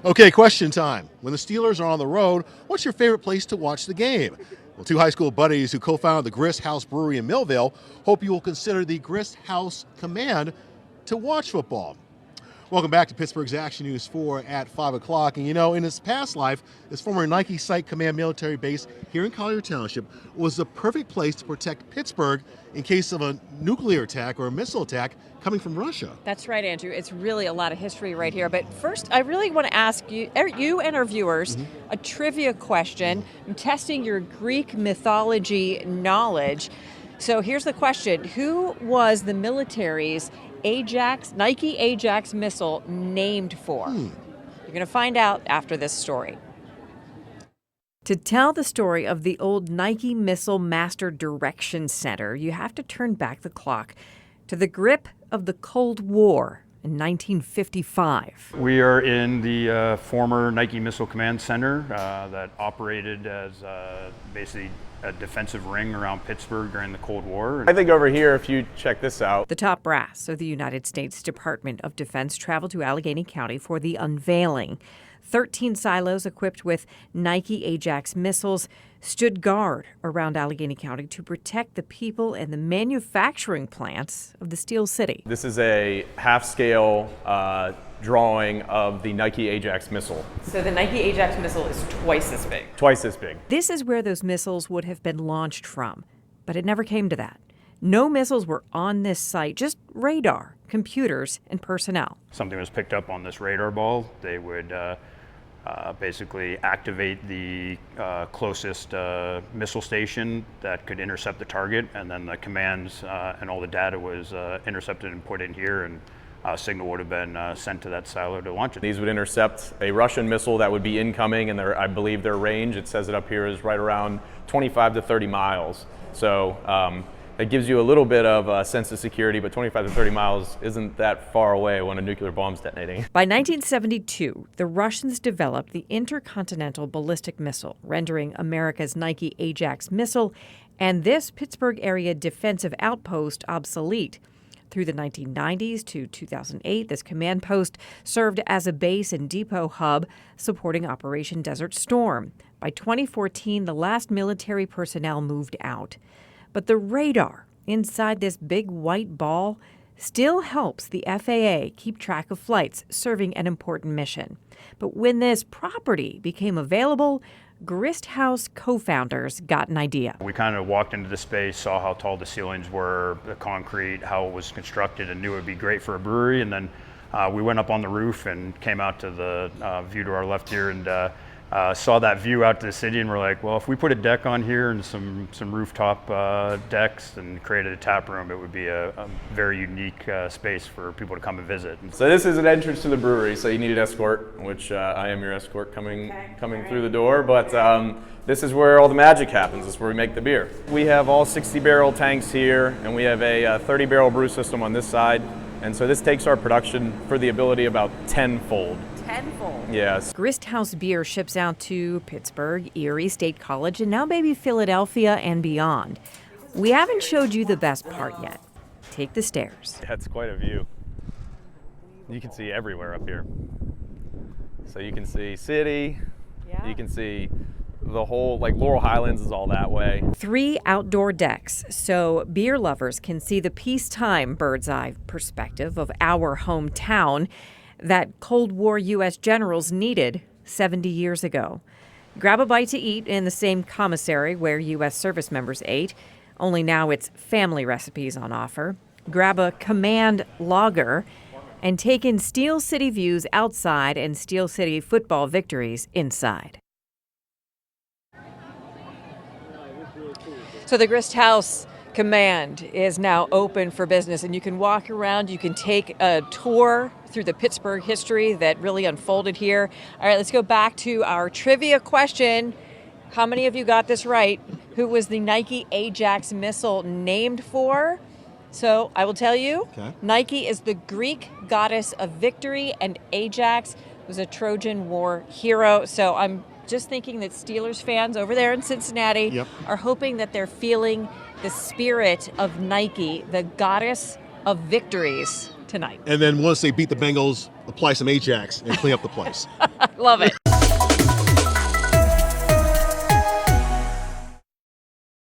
Okay, question time. When the Steelers are on the road, what's your favorite place to watch the game? Well, two high school buddies who co-founded the Grist House Brewery in Millville hope you will consider the Grist House Command to watch football. Welcome back to Pittsburgh's Action News 4 at 5 o'clock. And you know, in his past life, this former Nike Site Command military base here in Collier Township was the perfect place to protect Pittsburgh in case of a nuclear attack or a missile attack coming from Russia. That's right, Andrew. It's really a lot of history right here. But first, I really want to ask you and our viewers a trivia question. I'm testing your Greek mythology knowledge. So here's the question. Who was the military's Nike Ajax missile named for? You're going to find out after this story. To tell the story of the old Nike Missile Master Direction Center, you have to turn back the clock to the grip of the Cold War in 1955. We are in the former Nike Missile Command Center that operated as basically a defensive ring around Pittsburgh during the Cold War. I think over here, if you check this out. The top brass of the United States Department of Defense traveled to Allegheny County for the unveiling. 13 silos equipped with Nike Ajax missiles stood guard around Allegheny County to protect the people and the manufacturing plants of the Steel City. This is a half-scale drawing of the Nike Ajax missile. So the Nike Ajax missile is twice as big. Twice as big. This is where those missiles would have been launched from, but it never came to that. No missiles were on this site, just radar, computers, and personnel. Something was picked up on this radar ball. They would basically activate the closest missile station that could intercept the target, and then the commands and all the data was intercepted and put in here, and a signal would have been sent to that silo to launch it. These would intercept a Russian missile that would be incoming, and I believe their range, it says it up here, is right around 25 to 30 miles. So it gives you a little bit of a sense of security, but 25 to 30 miles isn't that far away when a nuclear bomb's detonating. By 1972, the Russians developed the intercontinental ballistic missile, rendering America's Nike Ajax missile and this Pittsburgh area defensive outpost obsolete. Through the 1990s to 2008, this command post served as a base and depot hub supporting Operation Desert Storm. By 2014, the last military personnel moved out. But the radar inside this big white ball still helps the FAA keep track of flights serving an important mission. But when this property became available, Grist House co-founders got an idea. We kind of walked into the space, saw how tall the ceilings were, the concrete, how it was constructed, and knew it would be great for a brewery. And then we went up on the roof and came out to the view to our left here and saw that view out to the city, and we're like, well, if we put a deck on here and some rooftop decks and created a tap room, it would be a very unique space for people to come and visit. So this is an entrance to the brewery, so you need an escort, which I am your escort coming through the door, but this is where all the magic happens. This is where we make the beer. We have all 60-barrel tanks here, and we have a 30-barrel brew system on this side, and so this takes our production for the ability about tenfold. Tenfold. Yes. Grist House beer ships out to Pittsburgh, Erie State College, and now maybe Philadelphia and beyond. We haven't showed you the best part yet. Take the stairs. That's quite a view. You can see everywhere up here. So you can see city, you can see the whole, like Laurel Highlands is all that way. 3 outdoor decks, so beer lovers can see the peacetime bird's eye perspective of our hometown that Cold War U.S. generals needed 70 years ago. Grab a bite to eat in the same commissary where U.S. service members ate, only now it's family recipes on offer. Grab a command lager and take in Steel City views outside and Steel City football victories inside. So the Grist House Command is now open for business, and you can walk around, you can take a tour through the Pittsburgh history that really unfolded here. All right, let's go back to our trivia question. How many of you got this right? Who was the Nike Ajax missile named for? So I will tell you, Nike is the Greek goddess of victory, and Ajax was a Trojan War hero. So I'm just thinking that Steelers fans over there in Cincinnati are hoping that they're feeling the spirit of Nike, the goddess of victories, tonight. And then once they beat the Bengals, apply some Ajax and clean up the place. Love it.